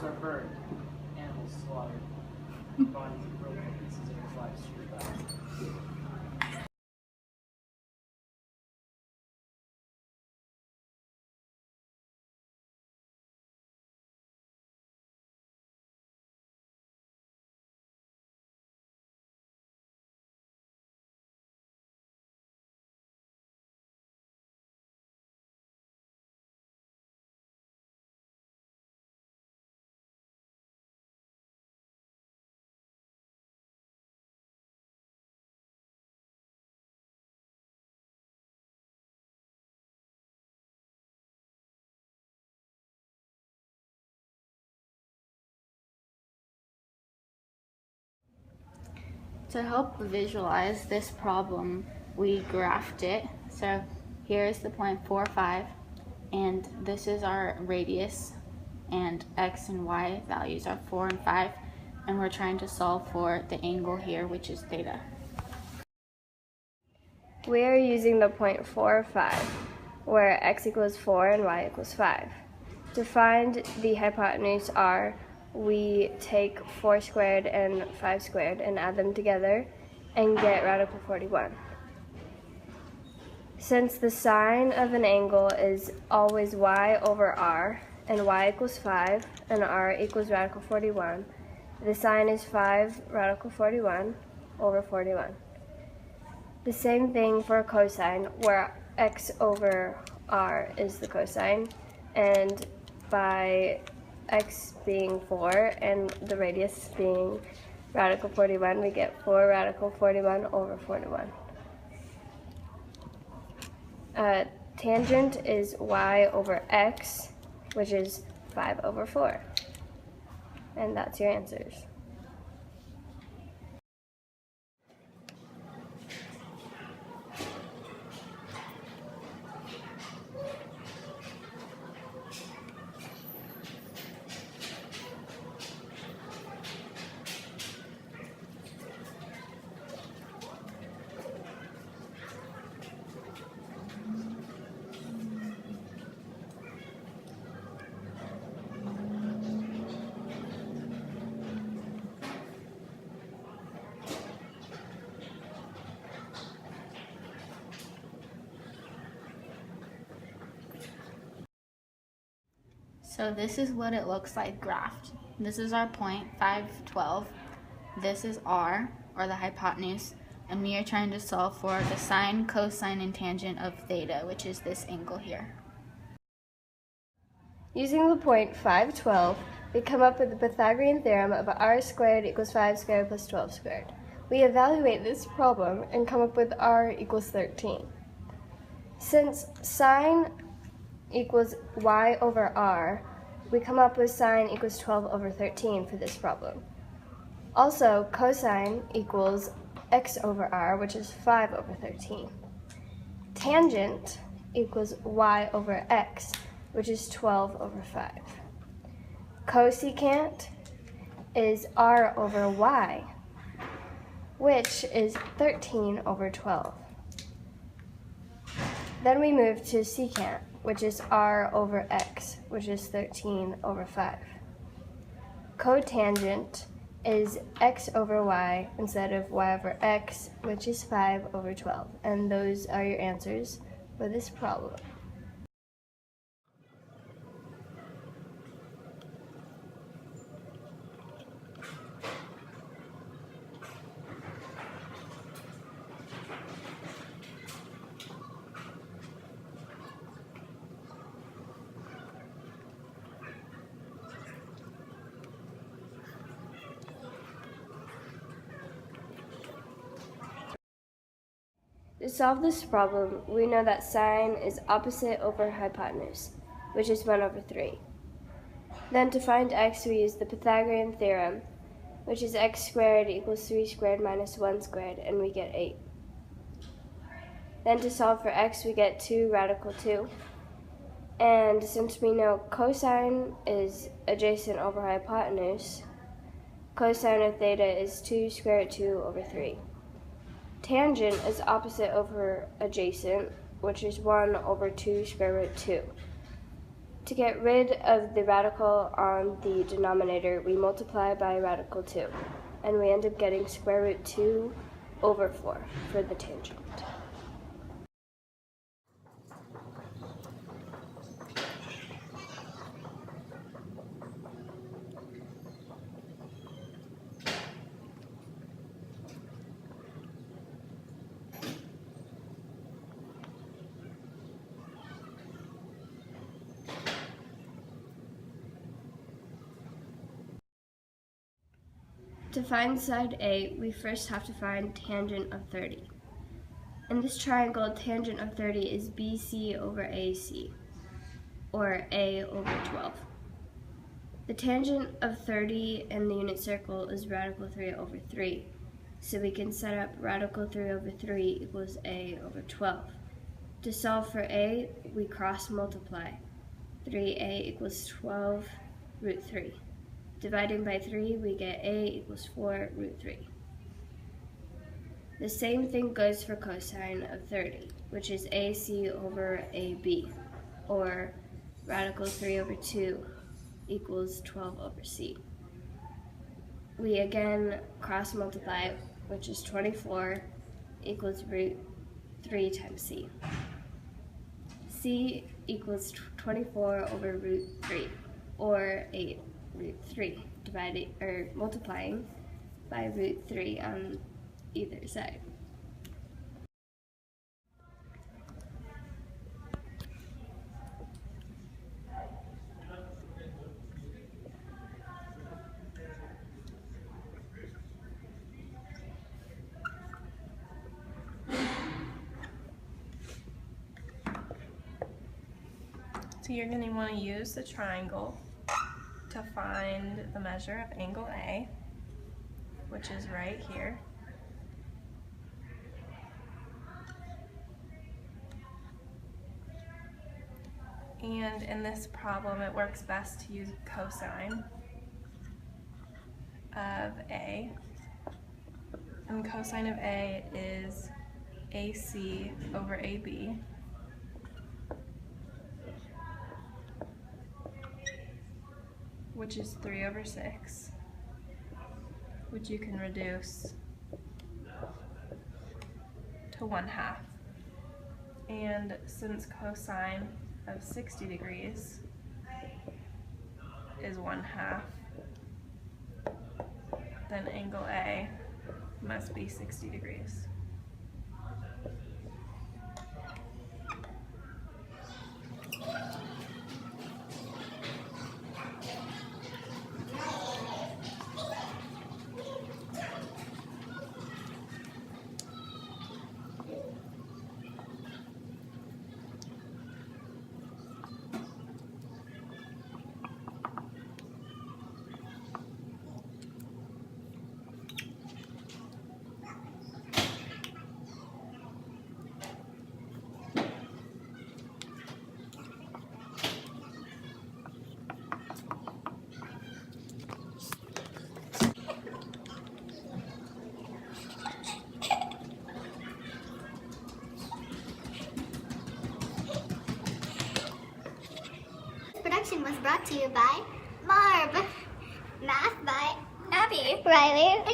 Cows are burned, animals slaughtered, bodies broken in pieces and their lives stripped out. To help visualize this problem, we graphed it. So here's the point 4, 5, and this is our radius, and x and y values are 4 and 5, and we're trying to solve for the angle here, which is theta. We are using the point 4, 5, where x equals 4 and y equals 5. To find the hypotenuse r, we take 4 squared and 5 squared and add them together and get radical 41. Since the sine of an angle is always y over r, and y equals 5 and r equals radical 41, the sine is 5 radical 41 over 41. The same thing for cosine, where x over r is the cosine, and by x being 4 and the radius being radical 41, we get 4 radical 41 over 41. Tangent is y over x, which is 5 over 4. And that's your answers. So this is what it looks like graphed. This is our point, 5, 12. This is r, or the hypotenuse, and we are trying to solve for the sine, cosine, and tangent of theta, which is this angle here. Using the point 5, 12, we come up with the Pythagorean theorem of r squared equals 5 squared plus 12 squared. We evaluate this problem and come up with r equals 13. Since sine equals y over r, we come up with sine equals 12 over 13 for this problem. Also, cosine equals x over r, which is 5 over 13. Tangent equals y over x, which is 12 over 5. Cosecant is r over y, which is 13 over 12. Then we move to secant, which is r over x, which is 13 over 5. Cotangent is x over y instead of y over x, which is 5 over 12. And those are your answers for this problem. To solve this problem, we know that sine is opposite over hypotenuse, which is 1 over 3. Then to find x, we use the Pythagorean theorem, which is x squared equals 3 squared minus 1 squared, and we get 8. Then to solve for x, we get 2 radical 2. And since we know cosine is adjacent over hypotenuse, cosine of theta is 2 square root 2 over 3. Tangent is opposite over adjacent, which is 1 over 2 square root 2. To get rid of the radical on the denominator, we multiply by radical 2, and we end up getting square root 2 over 4 for the tangent. To find side A, we first have to find tangent of 30. In this triangle, tangent of 30 is BC over AC, or A over 12. The tangent of 30 in the unit circle is radical 3 over 3, so we can set up radical 3 over 3 equals A over 12. To solve for A, we cross multiply. 3A equals 12 root 3. Dividing by 3, we get A equals 4 root 3. The same thing goes for cosine of 30, which is AC over AB, or radical 3 over 2 equals 12 over C. We again cross multiply, which is 24 equals root 3 times C. C equals 24 over root 3, or 8 root 3, multiplying by root 3 on either side. So you're going to want to use the triangle to find the measure of angle A, which is right here. And in this problem, it works best to use cosine of A. And cosine of A is AC over AB. Which is 3 over 6, which you can reduce to 1/2. And since cosine of 60 degrees is 1/2, then angle A must be 60 degrees. Production was brought to you by Marv, Math by Abby. Rylee, and